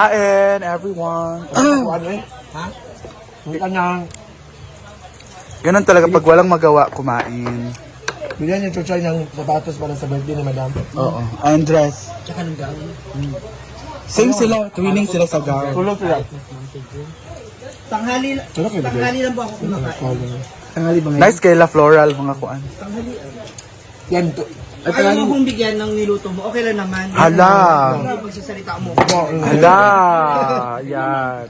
Kain, everyone. Ano eh? Ha? Hindi ka na. Ganun talaga pag walang magawa, kumain. Bilhan yung chuchay ng sapatos para sa birthday ni Madam. Oo. And dress. Tsaka ng gown. Same sila, twinning sila sa gown. Tulog sila. Tanghali lang po ako kumakain. Tanghali ba ngayon? Nice kayla floral, mga kuan. Yan to. Kung ayaw mo kong bigyan ng niluto mo, okay lang naman. Hala. Hindi pagsasalita mo. Hala. Yan.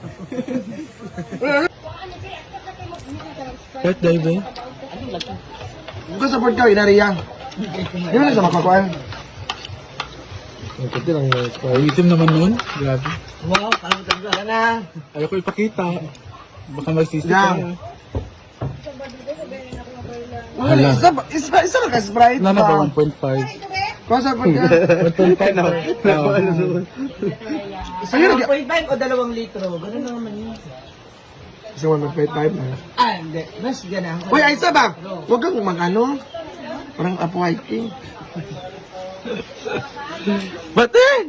Birthday, babe. Kung support ka, inariya. Di ba lang sa makakuan? Ang kasi lang Ay, itim naman nun. Grabe. Wow, parang talaga na. Ayoko ipakita. Baka magsisi Yan. ka. Hala. Isa lang ka Sprite. Wala na ba 1.5? Kung support ka. 1.5 na. Isang 1.5 o 2 litro. Ganun lang naman yun. Isa 1.5 na. Hindi. Mas ganun. Uy, ay isa ba? Huwag kang mag-ano. Parang apo hiking. Batin!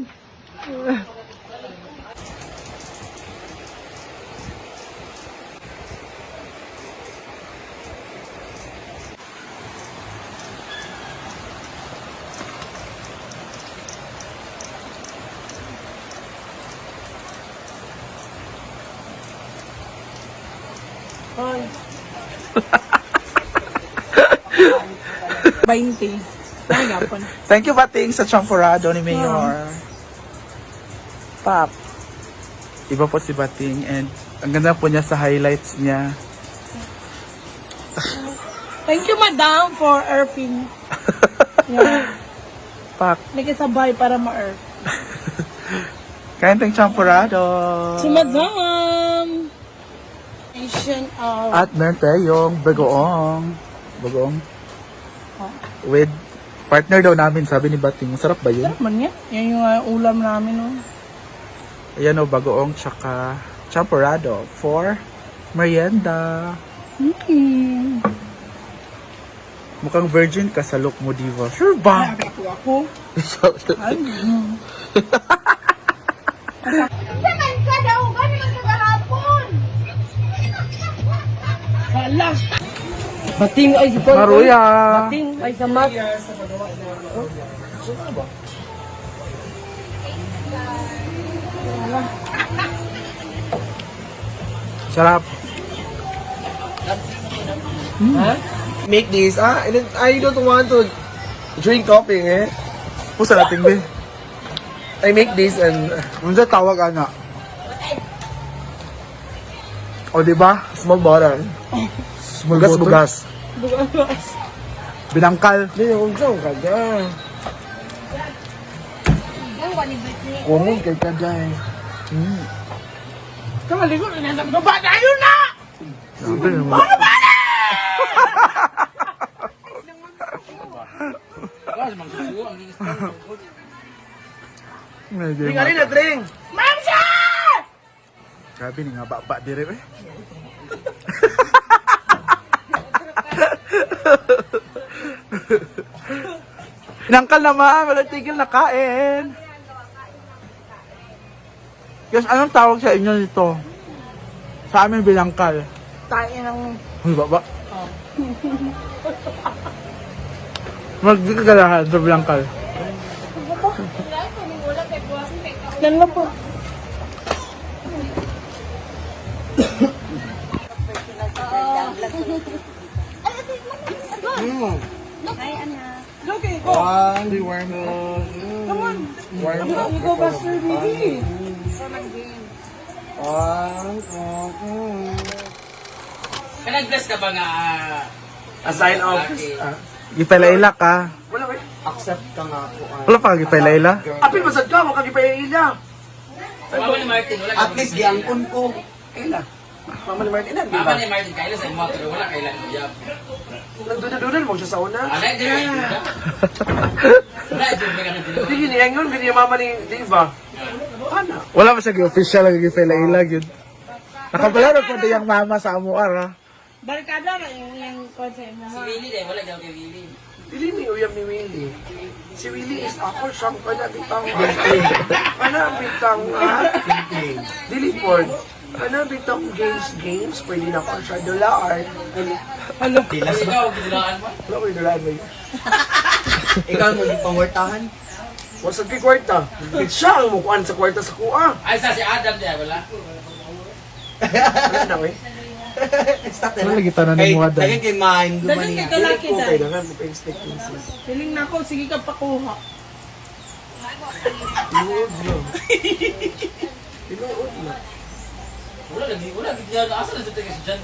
Hoy. 20. Ay, gapon. Thank you, Bating, sa champorado ni Mayor. Pop. Iba po si Bating and ang ganda po niya sa highlights niya. Thank you, madam, for earthing. Yeah. Pop. Nakisabay para ma-earth. Kain tayong champorado. Si madam. Asian of... At meron tayong bagoong. Bagoong. With partner daw namin, sabi ni Bating. Masarap ba yun? Sarap man yan. Yan yung ulam namin. Oh. Ayan o, bagoong tsaka champorado for merienda. Mukhang virgin ka sa look mo, diva. Sure ba? Ako. Ay, Saman ka daw, gano'n ang kagahapon. Hala. Bating ay sa Maruya. Bating ay sa mat. Sarap. Make this. I don't want to drink coffee eh. Pusa natin, be. I make this and Unsa tawag ana? O, diba? small bottle. Small bottle. Bugas. Binangkal. Hindi, huwag saan ka dyan. Kumong kay ka dyan. kamaligo na nandang baba na yun na! Sabi naman. Medyo Drink alin na, drink. Mamsa! Grabe ni nga baba dire eh. Nangkal naman, wala tigil na kain. Yes, anong tawag sa inyo nito? Sa amin bilangkal. Tayo ng... Uy, baba. Magkagalahan sa bilangkal. Yan lang po. Okay, go. Di warm up. Come on. Warm You go faster, baby. Kanag-bless ka ba nga? A sign of... Gipailaila ka. Wala ba? Accept ka nga po. Wala pa gipailaila. Apil, masad ka. Huwag kang ipaila. Mama ni Martin, wala At least giangkon ko. Kailan? Mama ni Martin, di Mama ba? ni Martin, kailan sa mga pero wala kailan mo yap. Nagdudududal mo siya sa una. Alay, di ba? Wala, di ba ka nang Hindi giniyang yun. Hindi mama ni Diva. Ano? Wala pa siya official lagi gipailaila yun. Nakabalaro pa yung mama sa amuar ha. Barkada na yung konsep mo. Si Willie din, wala daw kay Willie. Dili ni uyab ni Willie. Si Willie is ako siyang kana bitang kana bitang dili pod. Kana bitang games pwede na ko siya $1. Ikaw, ginulaan mo. Wala ko $1 may. Ikaw mo di pangwartahan. Wasag kay kwarta. Siya ang mukuan sa kwarta sa kuha. Ay, sa si Adam diya, wala. Wala na eh. Stop Wala lagi tanan ng mga Lagi kay Main Dagan Dumania. kay kalaki Okay, dahil. dangan mo pa yung steak pieces. Feeling na ako, sige ka pakuha. Tinuod na. Tinuod na. Wala lagi diya. Asa na sa taga sa John?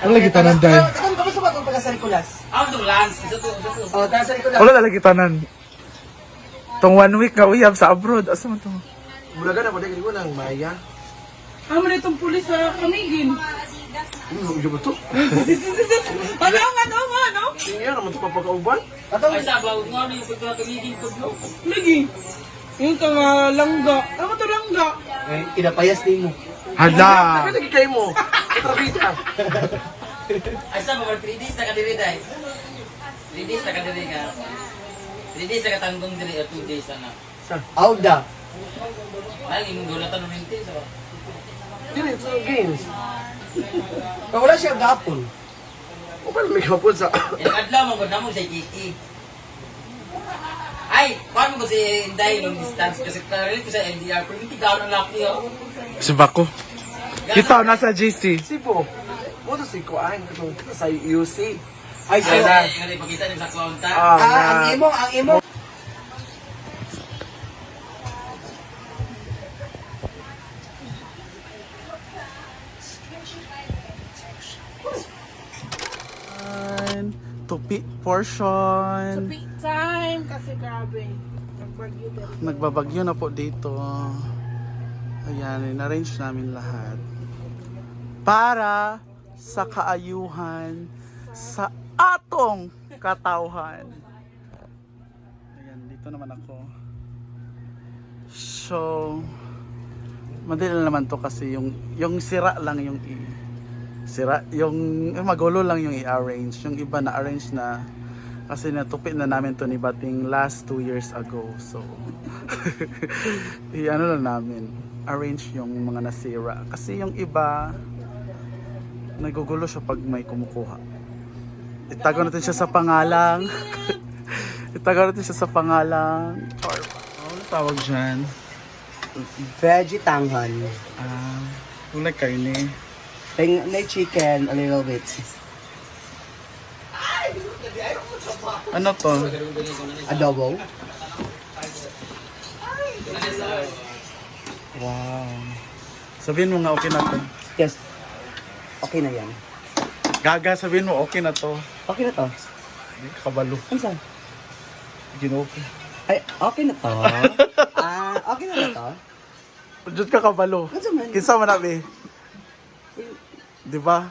Wala lagi tanan dahil. Kamusta ba itong pagka sa Nicolas? Ang itong Lance, isa to. Oh, taga sa Nicolas. Wala lagi tanan. Tong 1 week nga uyab sa abroad. Asa man to? Bulagan ako dahil ko ng Maya. Amo na itong pulis sa kamigin. Ano ba ito? Ano? Hindi nga naman ito papagauban. Ay, sa ba, nga yung pagkakamigin ko, bro. Lagi. Yung ka nga langga. Ano to langga? Eh, inapayas din mo. Hala! Ano lagi kayo mo? Kontrabida. Ay, sa ba, 3 days na kadiri dahil. 3 days na kadiri ka. 3 days na katanggong diri, 2 days na. Auda. Dahil yung gulatan ng minti, so. Dili, ito ang games. Pero wala siya gapon. O paano may kapon sa... Yung adlaw mo, na mo siya Kiki. Ay, paano ko si Inday long distance? Kasi karinig ko sa NDR, pero hindi gano'n ang laki, oh. Si Bako. Kita nasa JC. Sipo. Mo to si Kuan. Ito sa UC. Ay, so, Ay, nga ipakita niyo sa kaunta. ang imo. Tupi portion. Big time kasi grabe. Nagbagyo din. Nagbabagyo na po dito. Ayan, in-arrange namin lahat. Para sa kaayuhan sa atong katauhan. Ayan, dito naman ako. So, madali lang naman to kasi yung sira lang yung magulo lang yung i-arrange. Yung iba na arrange na kasi natupi na namin to ni Bating last 2 years ago. So i-ano lang namin, arrange yung mga nasira kasi yung iba nagugulo siya pag may kumukuha. Itago natin siya sa pangalang itago natin siya sa pangalang Chorba. Ano tawag dyan? Veggie tanghan. Kulay karne. May chicken, a little bit. Ano to? Adobo. Wow. Sabihin mo nga okay na to. Yes. Okay na yan. Gaga, sabihin mo okay na to. Okay na to. Hindi ka kabalo. Ano saan? Ginoke. Ay, okay na to. Okay na to. Diyot ka kabalo. Ano saan man? Kinsa man nabi? Di ba?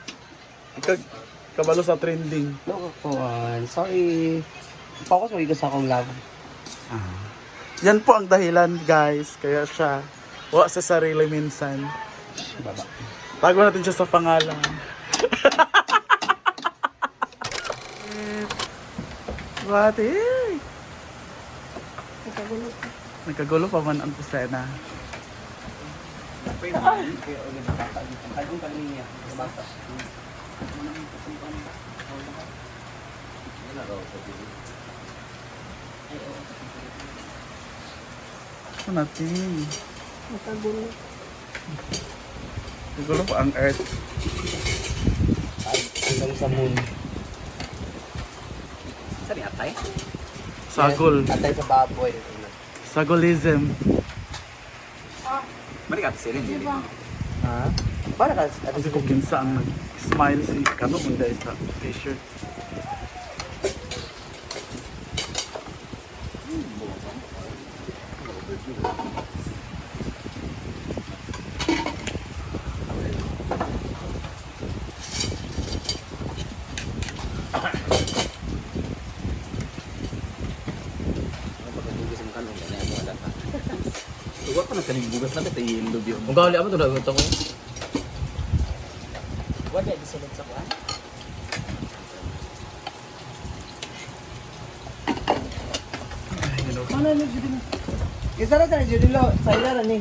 Ikaw kabalo sa trending. No, sorry. Focus mo sa akong love. Yan po ang dahilan, guys. Kaya siya wa sa sarili minsan. Baba. Tago natin siya sa pangalan. What eh? Nagkagulo pa man ang kusena. Ito natin. Nakagulo. Nagkagulo pa ang earth. Hanggang sa moon. Sabi atay? Sagol. Atay sa baboy. Sagolism. Mari ka silin dili. Ha? Para ka Kasi kung kinsa ang nag-smile si Kano munda sa t-shirt. Huwag pa nagkanigbugas na kita yung lubyo. Kung gawali ako ito na ito ko. Wala, di sulod sa kuhan. Mana ni Judilo? Isa na sa Judilo, sa ila ni.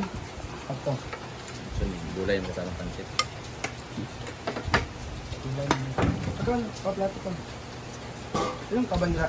Ato. So, gulay mo kasama pansit. Akan, pa plato ko. Ilang kabandra?